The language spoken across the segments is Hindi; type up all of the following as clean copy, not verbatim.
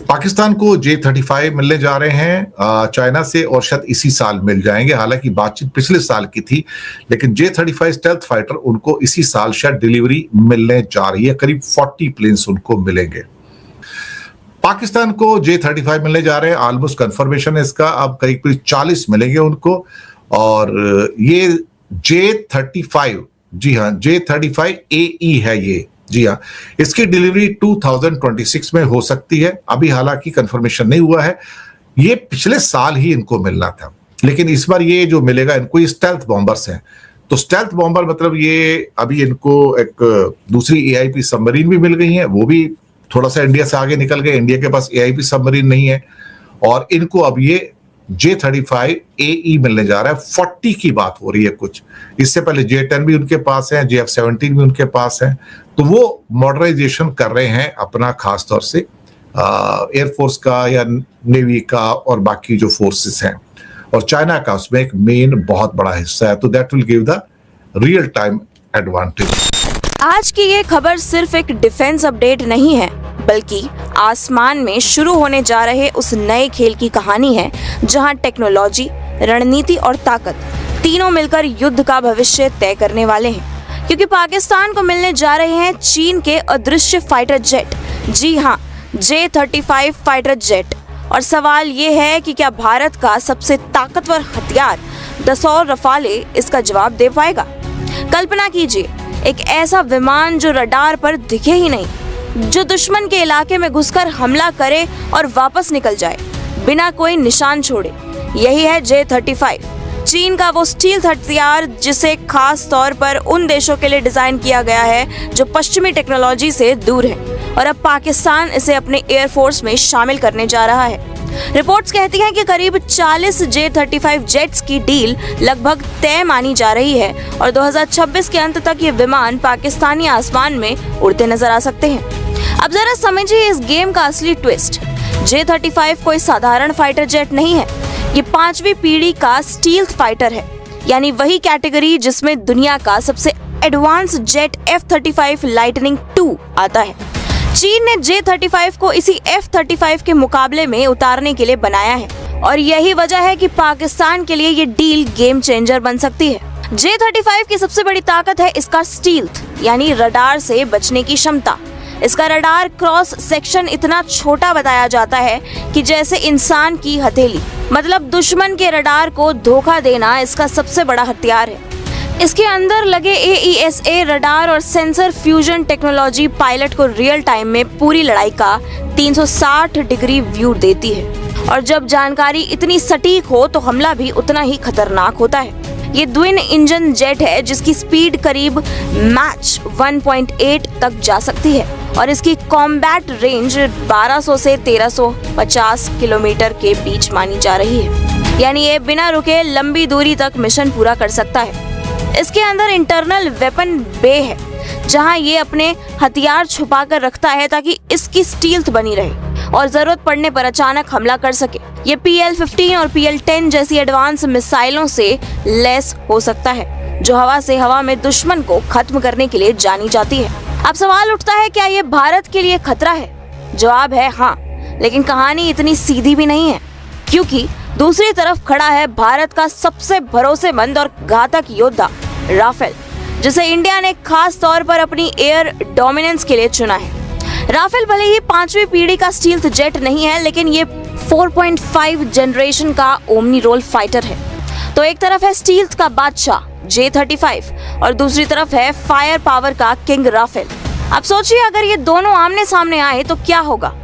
पाकिस्तान को J-35 मिलने जा रहे हैं चाइना से और शायद इसी साल मिल जाएंगे। हालांकि बातचीत पिछले साल की थी, लेकिन J-35 स्टेल्थ फाइटर उनको इसी साल शायद डिलीवरी मिलने जा रही है। करीब 40 प्लेन्स उनको मिलेंगे। पाकिस्तान को J-35 मिलने जा रहे हैं, ऑलमोस्ट कंफर्मेशन है इसका। अब करीब 40 मिलेंगे उनको। और ये J-35, जी हाँ, J-35AE है ये, जी हाँ। इसकी डिलीवरी 2026 में हो सकती है। अभी हालांकि कंफर्मेशन नहीं हुआ है। ये पिछले साल ही इनको मिलना था, लेकिन इस बार ये जो मिलेगा इनको, ये स्टेल्थ बॉम्बर्स हैं। तो स्टेल्थ बॉम्बर मतलब ये अभी इनको एक दूसरी AIP सबमरीन भी मिल गई है, वो भी थोड़ा सा इंडिया से आगे निकल गए। इंडिया के पास AIP सबमरीन नहीं है और इनको अब ये J-35AE मिलने जा रहा है। 40 की बात हो रही है कुछ। इससे पहले J-10 भी उनके पास है, JF-17 भी उनके पास है। तो वो मॉडर्नाइजेशन कर रहे हैं अपना, खास तौर से एयरफोर्स का या नेवी का और बाकी जो फोर्सेस हैं, और चाइना का उसमें एक मेन बहुत बड़ा हिस्सा है। तो that will give the real time advantage. आज की ये खबर सिर्फ एक डिफेंस अपडेट नहीं है, बल्कि आसमान में शुरू होने जा रहे उस नए खेल की कहानी है, जहां टेक्नोलॉजी, रणनीति और ताकत तीनों मिलकर युद्ध का भविष्य तय करने वाले हैं। क्योंकि पाकिस्तान को मिलने जा रहे हैं चीन के अदृश्य फाइटर जेट, जी हाँ, J-35 फाइटर जेट। और सवाल ये है कि क्या भारत का सबसे ताकतवर हथियार दसौर रफाले इसका जवाब दे पाएगा? कल्पना कीजिए, एक ऐसा विमान जो रडार पर दिखे ही नहीं, जो दुश्मन के इलाके में घुसकर हमला करे और वापस निकल जाए बिना कोई निशान छोड़े। यही है J-35, चीन का वो स्टील्थ हथियार जिसे खास तौर पर उन देशों के लिए डिजाइन किया गया है जो पश्चिमी टेक्नोलॉजी से दूर है। और अब पाकिस्तान इसे अपने एयरफोर्स में शामिल करने जा रहा है। रिपोर्ट्स कहती हैं कि करीब 40 J-35 जेट्स की डील लगभग तय मानी जा रही है और 2026 के अंत तक ये विमान पाकिस्तानी आसमान में उड़ते नजर आ सकते हैं। अब जरा समझिए इस गेम का असली ट्विस्ट। J-35 कोई साधारण फाइटर जेट नहीं है, ये 5वीं पीढ़ी का स्टील्थ फाइटर है, यानी वही कैटेगरी जिसमें दुनिया का सबसे एडवांस जेट F-35 लाइटनिंग 2 आता है। चीन ने J-35 को इसी F-35 के मुकाबले में उतारने के लिए बनाया है और यही वजह है कि पाकिस्तान के लिए ये डील गेम चेंजर बन सकती है। J-35 की सबसे बड़ी ताकत है इसका स्टील्थ, यानी रडार से बचने की क्षमता। इसका रडार क्रॉस सेक्शन इतना छोटा बताया जाता है कि जैसे इंसान की हथेली, मतलब दुश्मन के रडार को धोखा देना इसका सबसे बड़ा हथियार है। इसके अंदर लगे AESA रडार और सेंसर फ्यूजन टेक्नोलॉजी पायलट को रियल टाइम में पूरी लड़ाई का 360 डिग्री व्यू देती है। और जब जानकारी इतनी सटीक हो तो हमला भी उतना ही खतरनाक होता है। ये ट्विन इंजन जेट है जिसकी स्पीड करीब मैच 1.8 तक जा सकती है और इसकी कॉम्बैट रेंज 1200 से 1350 किलोमीटर के बीच मानी जा रही है, यानी ये बिना रुके लंबी दूरी तक मिशन पूरा कर सकता है। इसके अंदर इंटरनल वेपन बे है, जहां ये अपने हथियार छुपा कर रखता है ताकि इसकी स्टील्थ बनी रहे और जरूरत पड़ने पर अचानक हमला कर सके। ये PL-15 और PL-10 जैसी एडवांस मिसाइलों से लैस हो सकता है, जो हवा से हवा में दुश्मन को खत्म करने के लिए जानी जाती है। अब सवाल उठता है, क्या ये भारत के लिए खतरा है? जवाब है हाँ, लेकिन कहानी इतनी सीधी भी नहीं है, क्योंकि दूसरी तरफ खड़ा है भारत का सबसे भरोसेमंद और घातक योद्धा राफेल, जिसे इंडिया ने खास तौर पर अपनी एयर डोमिनेंस के लिए चुना है। राफेल भले ही 5वीं पीढ़ी का स्टील्थ जेट नहीं है, लेकिन ये 4.5 जनरेशन का ओमनी रोल फाइटर है। तो एक तरफ है स्टील्थ का बादशाह J-35 और दूसरी तरफ है फायर पावर का किंग राफेल। अब सोचिए, अगर ये दोनों आमने सामने आए तो क्या होगा?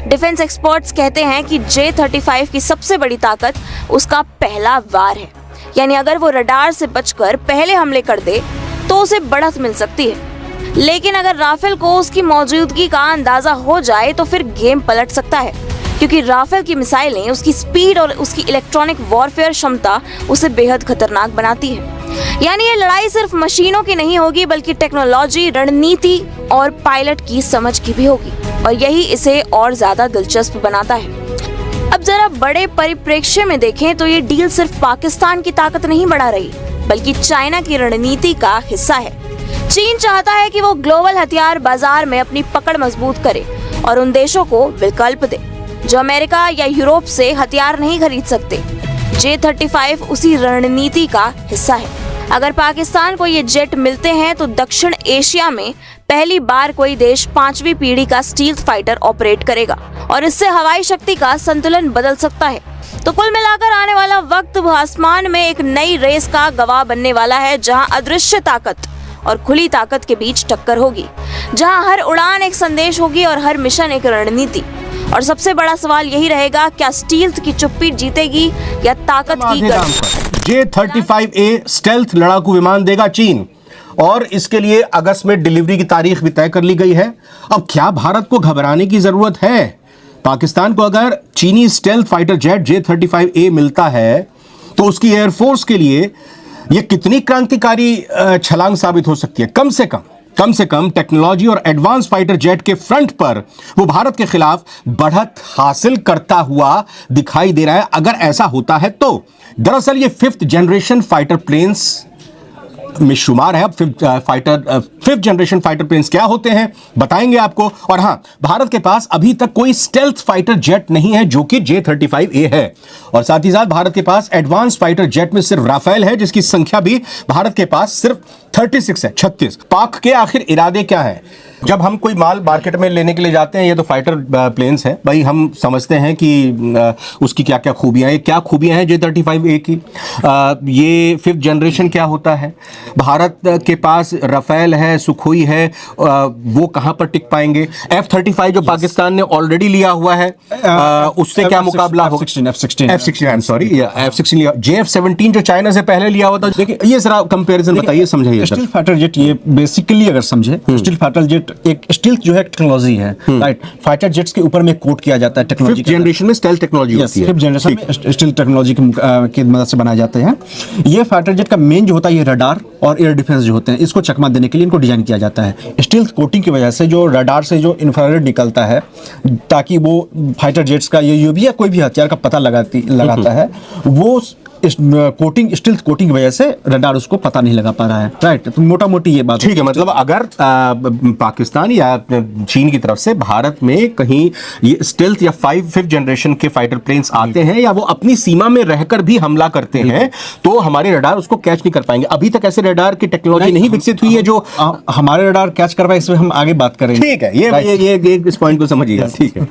डिफेंस एक्सपर्ट्स कहते हैं कि J-35 की सबसे बड़ी ताकत उसका पहला वार है, यानी अगर वो रडार से बचकर पहले हमले कर दे तो उसे बढ़त मिल सकती है। लेकिन अगर राफेल को उसकी मौजूदगी का अंदाजा हो जाए तो फिर गेम पलट सकता है, क्योंकि राफेल की मिसाइलें, उसकी स्पीड और उसकी इलेक्ट्रॉनिक वॉरफेयर क्षमता उसे बेहद खतरनाक बनाती है। यानी ये लड़ाई सिर्फ मशीनों की नहीं होगी, बल्कि टेक्नोलॉजी, रणनीति और पायलट की समझ की भी होगी, और यही इसे और ज्यादा दिलचस्प बनाता है। अब जरा बड़े परिप्रेक्ष्य में देखें तो ये डील सिर्फ पाकिस्तान की ताकत नहीं बढ़ा रही, बल्कि चाइना की रणनीति का हिस्सा है। चीन चाहता है कि वो ग्लोबल हथियार बाजार में अपनी पकड़ मजबूत करे और उन देशों को विकल्प दे। जो अमेरिका या यूरोप से हथियार नहीं खरीद सकते। J-35 उसी रणनीति का हिस्सा है। अगर पाकिस्तान को ये जेट मिलते हैं तो दक्षिण एशिया में पहली बार कोई देश 5वीं पीढ़ी का स्टील्थ फाइटर ऑपरेट करेगा और इससे हवाई शक्ति का संतुलन बदल सकता है। तो कुल मिलाकर आने वाला वक्त आसमान में एक नई रेस का गवाह बनने वाला है, जहां अदृश्य ताकत और खुली ताकत के बीच टक्कर होगी, जहां हर उड़ान एक संदेश होगी और हर मिशन एक रणनीति। और सबसे बड़ा सवाल यही रहेगा, क्या स्टील्थ की चुप्पी जीतेगी या ताकत की गढ़? J-35A स्टेल्थ लड़ाकू विमान देगा चीन और इसके लिए अगस्त में डिलीवरी की तारीख भी तय कर ली गई है। अब क्या भारत को घबराने की जरूरत है? पाकिस्तान को अगर चीनी स्टेल्थ फाइटर जेट J-35A मिलता है तो उसकी एयरफोर्स के लिए यह कितनी क्रांतिकारी छलांग साबित हो सकती है। कम से कम टेक्नोलॉजी और एडवांस फाइटर जेट के फ्रंट पर वो भारत के खिलाफ बढ़त हासिल करता हुआ दिखाई दे रहा है। अगर ऐसा होता है तो दरअसल ये 5th जनरेशन फाइटर प्लेन्स में शुमार है। अब 5th जनरेशन फाइटर प्लेन्स क्या होते हैं बताएंगे आपको। और हां, भारत के पास अभी तक कोई स्टेल्थ फाइटर जेट नहीं है जो कि J-35A है। और साथ ही साथ भारत के पास एडवांस फाइटर जेट में सिर्फ राफेल है, जिसकी संख्या भी भारत के पास सिर्फ 36 है, 36। पाक के आखिर इरादे क्या है? जब हम कोई माल मार्केट में लेने के लिए जाते हैं, ये तो फाइटर प्लेन्स है भाई, हम समझते हैं कि उसकी क्या क्या खूबियां हैं। क्या खूबियां हैं J-35A की? ये 5th जनरेशन क्या होता है? भारत के पास राफेल है, सुखोई है, वो कहां पर टिक पाएंगे? F-35 जो पाकिस्तान ने ऑलरेडी लिया हुआ है, उससे क्या मुकाबला होगा? F-16 लिया। JF-17 जो चाइना से पहले लिया हुआ था। देखिए, ये जरा कंपैरिजन बताइए, समझाइए। स्टील्थ फाइटर जेट, ये बेसिकली अगर समझे, स्टील्थ फाइटर जेट एक स्टील्थ जो है टेक्नोलॉजी है, राइट। फाइटर जेट्स के ऊपर में कोट किया जाता है टेक्नोलॉजी। 5th जनरेशन में स्टेल्थ टेक्नोलॉजी होती है। 5th जनरेशन में स्टील्थ टेक्नोलॉजी की मदद से बनाए जाते हैं। ये फाइटर जेट का मेन जो होता है, ये रडार और एयर डिफेंस जो होते हैं, इसको चकमा देने के लिए इनको डिजाइन किया जाता है। स्टील्थ कोटिंग की वजह से जो रडार से जो इंफ्रारेड निकलता है, ताकि वो फाइटर जेट्स का ये यूएवी या कोई भी हथियार का पता लगाता है, वो कोटिंग, स्टील्थ कोटिंग की वजह से रडार उसको पता नहीं लगा पा रहा है, राइट। तो मोटा मोटी ये बात ठीक है। मतलब अगर पाकिस्तान या चीन की तरफ से भारत में कहीं ये स्टेल्थ या 5th जनरेशन के फाइटर प्लेन्स आते हैं, या वो अपनी सीमा में रहकर भी हमला करते हैं, तो हमारे रडार उसको कैच नहीं कर पाएंगे। अभी तक ऐसे रडार की टेक्नोलॉजी नहीं विकसित हुई है जो हमारे रडार कैच कर पाए। इसमें हम आगे बात करेंगे। ठीक है, ये इस पॉइंट को समझिएगा। ठीक है।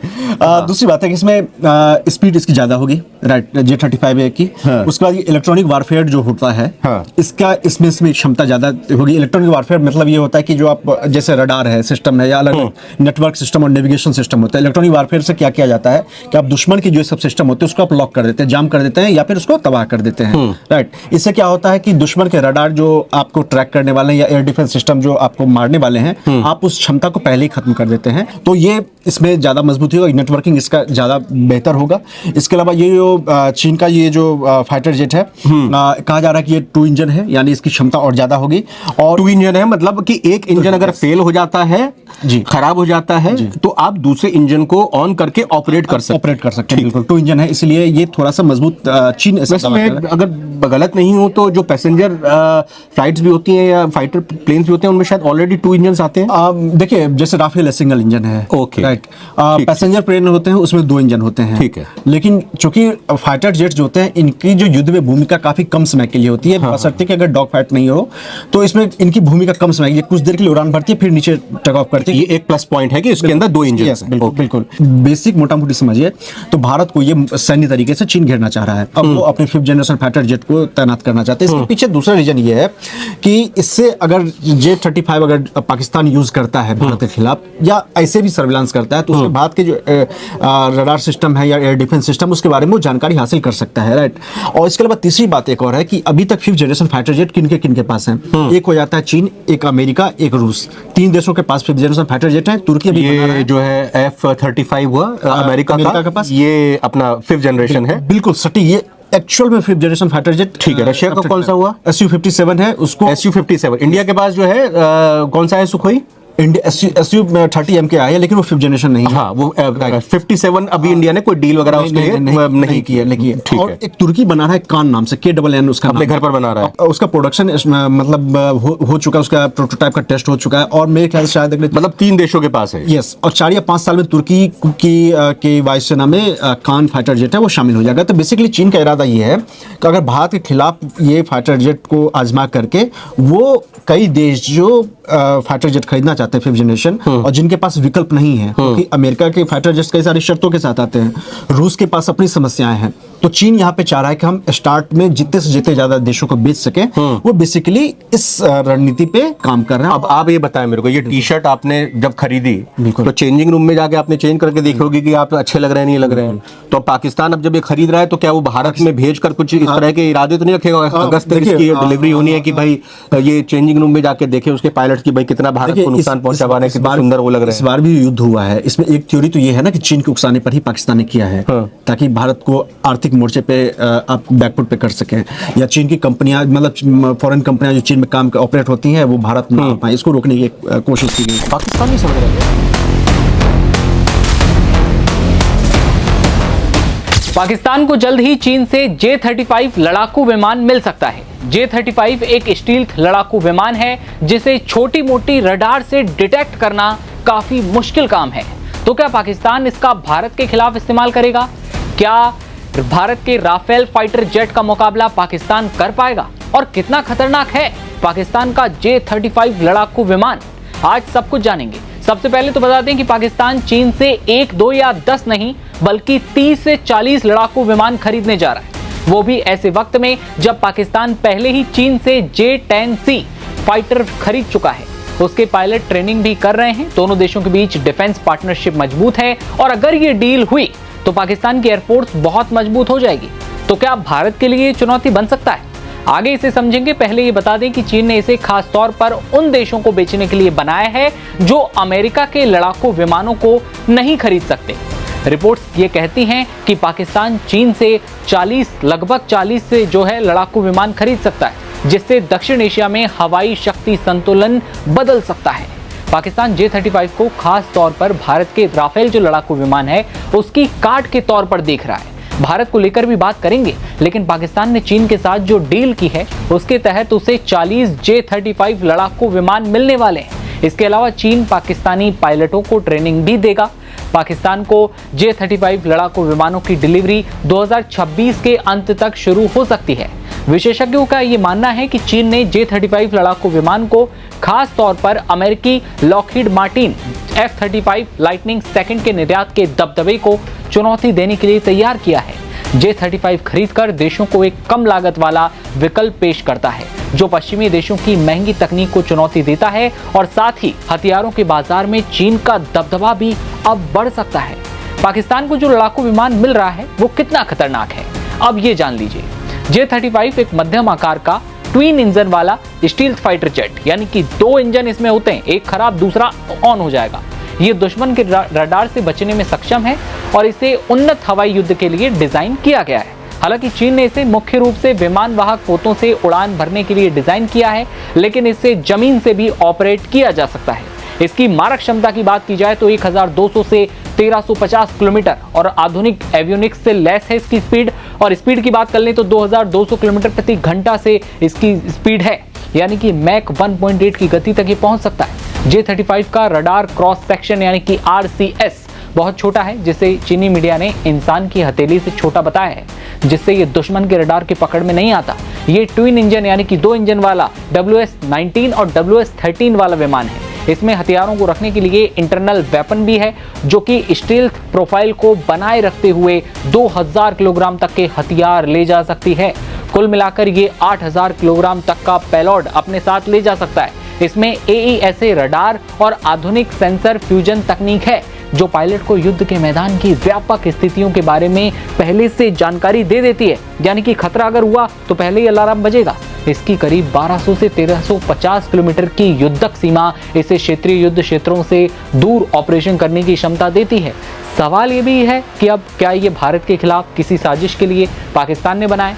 दूसरी बात है कि इसमें स्पीड इसकी ज्यादा होगी, राइट, J-35A की। उसके बाद इलेक्ट्रॉनिक वारफेयर जो होता है, इसका इसमें क्षमता ज्यादा होगी। इलेक्ट्रॉनिक वारफेयर मतलब ये होता है कि जो आप जैसे रडार है, सिस्टम है, या अलग नेटवर्क सिस्टम और नेविगेशन सिस्टम होता है। इलेक्ट्रॉनिक वारफेयर से क्या किया जाता है कि आप दुश्मन की जो सब सिस्टम होते हैं उसको आप लॉक कर देते हैं, जाम कर देते हैं, या फिर उसको तबाह कर देते हैं, राइट। इससे क्या होता है कि दुश्मन के रडार जो आपको ट्रैक करने वाले हैं, या एयर डिफेंस सिस्टम जो आपको मारने वाले हैं, आप उस क्षमता को पहले ही खत्म कर देते हैं। तो ये इसमें ज्यादा मजबूती होगी, नेटवर्किंग इसका ज्यादा बेहतर होगा। इसके अलावा ये जो चीन का ये जो फाइटर जेट है, कहा जा रहा है कि ये 2 इंजन है, यानी इसकी क्षमता और ज्यादा होगी। और 2 इंजन है, मतलब कि एक इंजन अगर फेल हो जाता है, खराब हो जाता है, तो आप दूसरे इंजन को ऑन करके ऑपरेट कर सकते हैं। बिल्कुल 2 इंजन है, इसलिए ये थोड़ा सा मजबूत चीन अगर गलत नहीं हो तो जो पैसेंजर फ्लाइट्स भी होती हैं या फाइटर प्लेन्स भी होते हैं, उनमें शायद ऑलरेडी 2 इंजन आते हैं। देखिए, जैसे राफेल है, सिंगल इंजन है, ओके, राइट। पैसेंजर प्लेन होते हैं, उसमें 2 इंजन होते हैं, ठीक है। लेकिन चूंकि फाइटर जेट जो होते हैं, इनकी जो युद्ध में भूमिका काफी कम समय के लिए होती है, बशर्ते कि अगर डॉग फाइट नहीं हो तो इसमें इनकी भूमिका कम समय, ये कुछ देर के लिए उड़ान भरती है, फिर नीचे टेक ऑफ करती है। ये एक प्लस पॉइंट है कि इसके अंदर 2 इंजन हैं। बिल्कुल बेसिक मोटा मोटी समझिए तो भारत को ये सैन्य तरीके से चीन घेरना चाह रहा है। अब वो अपने 5th जनरेशन फाइटर जेट को तैनात करना चाहते हैं। इसके पीछे दूसरा रीजन ये है कि इससे अगर J-35 अगर पाकिस्तान यूज करता है भारत के खिलाफ, या ऐसे भी सर्विलांस करता है, तो उसमें भारत के जो रडार सिस्टम है या एयर डिफेंस सिस्टम, उसके बारे में वो जानकारी हासिल कर सकता है, राइट। और इसके अलावा तीसरी बात एक और है कि अभी तक 5th जनरेशन फाइटर जेट किन के पास हैं? एक हो जाता है चीन, एक अमेरिका, एक रूस। 3 देशों के पास 5th जनरेशन फाइटर जेट है। तुर्की भी बना रहा है। जो है F-35 हुआ अमेरिका के पास, ये अपना 5th जनरेशन है। बिल्कुल सटीक, ये एक्चुअल में 5th जनरेशन फाइटर जेट। ठीक है। रशिया का कौन सा हुआ? Su-57 है, उसको Su-57। इंडिया के पास जो है कौन सा है? सुखोई। इंडिया SU 30M के आए हैं, लेकिन वो 5th जनरेशन नहीं है। हाँ, वो 57 अभी इंडिया ने कोई डील वगैरह उसके लिए नहीं किया, लेकिन ठीक और है। एक तुर्की बना रहा है कान नाम से, KNN उसका अपने नाम घर पर बना रहा है। उसका प्रोडक्शन मतलब हो चुका है, उसका प्रोटोटाइप का टेस्ट हो चुका है, और मेरे ख्याल से शायद मतलब 3 देशों के पास है। यस, और 4 या 5 साल में तुर्की की वायुसेना में कान फाइटर जेट है वो शामिल हो जाएगा। तो बेसिकली चीन का इरादा ये है कि अगर भारत के खिलाफ ये फाइटर जेट को आजमा करके वो कई देश जो फाइटर जेट खरीदना चाहते हैं 5th जनरेशन और जिनके पास विकल्प नहीं है, क्योंकि अमेरिका के फाइटर जेट कई सारी शर्तों के साथ आते हैं, रूस के पास अपनी समस्याएं हैं, तो चीन यहाँ पे चाह रहा है कि हम स्टार्ट में जितने से जितने ज्यादा देशों को बेच सके। वो बेसिकली इस रणनीति पे काम कर रहे हैं। अब आप ये बताएं मेरे को, ये टी-शर्ट आपने जब खरीदी बिल्कुल। तो चेंजिंग रूम में जाके आपने चेंज करके देखी होगी कि आप अच्छे लग रहे हैं नहीं लग रहे हैं, तो पाकिस्तान अब जब ये खरीद रहा है तो क्या वो भारत में भेजकर कुछ इस तरह के इरादे तो नहीं रखेगा अगस्त तक इसकी डिलीवरी होनी है कि भाई ये चेंजिंग रूम में जाके देखे उसके पायलट की भाई कितना भारत को नुकसान पहुंचा पा रहे हैं, कितना सुंदर वो लग रहे इस हैं। बार भी युद्ध हुआ है, इसमें एक थ्योरी तो ये है ना कि चीन के उकसाने पर ही पाकिस्तान ने किया है, ताकि भारत को आर्थिक मोर्चे पे आप बैकफुट पे कर सके, या चीन की कंपनियां मतलब फॉरेन कंपनियां जो चीन में काम ऑपरेट होती हैं वो भारत में आ पाए, इसको रोकने की कोशिश की गई। पाकिस्तान नहीं समझ रहे हैं। पाकिस्तान को जल्द ही चीन से J-35 लड़ाकू विमान मिल सकता है। J-35 एक स्टील्थ लड़ाकू विमान है जिसे छोटी मोटी रडार से डिटेक्ट करना काफी मुश्किल काम है। तो क्या पाकिस्तान इसका भारत के खिलाफ इस्तेमाल करेगा? क्या भारत के राफेल फाइटर जेट का मुकाबला पाकिस्तान कर पाएगा? और कितना खतरनाक है पाकिस्तान का J-35 लड़ाकू विमान? आज सब कुछ जानेंगे। सबसे पहले तो बता दें कि पाकिस्तान चीन से 1, 2 या 10 नहीं बल्कि 30 से 40 लड़ाकू विमान खरीदने जा रहा है, वो भी ऐसे वक्त में जब पाकिस्तान पहले ही चीन से J-10C फाइटर खरीद चुका है। उसके पायलट ट्रेनिंग भी कर रहे हैं। दोनों देशों के बीच डिफेंस पार्टनरशिप मजबूत है और अगर ये डील हुई तो पाकिस्तान की एयरफोर्स बहुत मजबूत हो जाएगी। तो क्या भारत के लिए चुनौती बन सकता है? आगे इसे समझेंगे। पहले ये बता दें कि चीन ने इसे खास तौर पर उन देशों को बेचने के लिए बनाया है जो अमेरिका के लड़ाकू विमानों को नहीं खरीद सकते। रिपोर्ट्स ये कहती हैं कि पाकिस्तान चीन से लगभग 40 से जो है लड़ाकू विमान खरीद सकता है, जिससे दक्षिण एशिया में हवाई शक्ति संतुलन बदल सकता है। पाकिस्तान J-35 को खास तौर पर भारत के राफेल जो लड़ाकू विमान है उसकी काट के तौर पर देख रहा है। भारत को लेकर भी बात करेंगे, लेकिन पाकिस्तान ने चीन के साथ जो डील की है उसके तहत उसे 40 J-35 लड़ाकू विमान मिलने वाले हैं। इसके अलावा चीन पाकिस्तानी पायलटों को ट्रेनिंग भी देगा। पाकिस्तान को J-35 लड़ाकू विमानों की डिलीवरी 2026 के अंत तक शुरू हो सकती है। विशेषज्ञों का ये मानना है कि चीन ने J-35 लड़ाकू विमान को खास तौर पर अमेरिकी Lockheed Martin F-35 lightning second के निर्यात के दबदबे को चुनौती देने के लिए तैयार किया है। J-35 खरीदकर देशों को एक कम लागत वाला विकल्प पेश करता है जो पश्चिमी देशों की महंगी तकनीक को चुनौती देता है और साथ ही हथियारों के बाजार में चीन का दबदबा भी अब बढ़ सकता है। पाकिस्तान को जो लड़ाकू विमान मिल रहा है वो कितना खतरनाक है, अब ये जान लीजिए। J-35 एक मध्यम आकार का ट्विन इंजन वाला स्टील्थ फाइटर जेट, यानी कि 2 इंजन इसमें होते हैं, एक खराब दूसरा ऑन हो जाएगा। ये दुश्मन के रडार से बचने में सक्षम है और इसे उन्नत हवाई युद्ध के लिए डिजाइन किया गया है। हालांकि चीन ने इसे मुख्य रूप से विमान वाहक पोतों से उड़ान भरने के लिए डिजाइन किया है, लेकिन इसे जमीन से भी ऑपरेट किया जा सकता है। इसकी मारक क्षमता की बात की जाए तो 1200 से 1350 किलोमीटर और आधुनिक एवियोनिक्स से लैस है इसकी स्पीड। और स्पीड की बात कर लें तो 2200 किलोमीटर प्रति घंटा से इसकी स्पीड है, यानी कि मैक 1.8 की गति तक ये पहुंच सकता है। J-35 का रडार क्रॉस सेक्शन यानी कि RCS बहुत छोटा है, जिसे चीनी मीडिया ने इंसान की हथेली से छोटा बताया है, जिससे ये दुश्मन के रडार की पकड़ में नहीं आता। ये ट्विन इंजन यानी कि 2 इंजन वाला WS-19 और WS-13 वाला विमान है। इसमें हथियारों को रखने के लिए इंटरनल वेपन भी है जो कि स्टील्थ प्रोफाइल को बनाए रखते हुए 2000 किलोग्राम तक के हथियार ले जा सकती है। कुल मिलाकर ये 8000 किलोग्राम तक का पेलोड अपने साथ ले जा सकता है। इसमें AESA रडार और आधुनिक सेंसर फ्यूजन तकनीक है जो पायलट को युद्ध के मैदान की व्यापक स्थितियों के बारे में पहले से जानकारी दे देती है, यानी कि खतरा अगर हुआ तो पहले ही अलार्म बजेगा। इसकी करीब 1200 से 1350 किलोमीटर की युद्धक सीमा इसे क्षेत्रीय युद्ध क्षेत्रों से दूर ऑपरेशन करने की क्षमता देती है। सवाल ये भी है कि अब क्या ये भारत के खिलाफ किसी साजिश के लिए पाकिस्तान ने बनाए?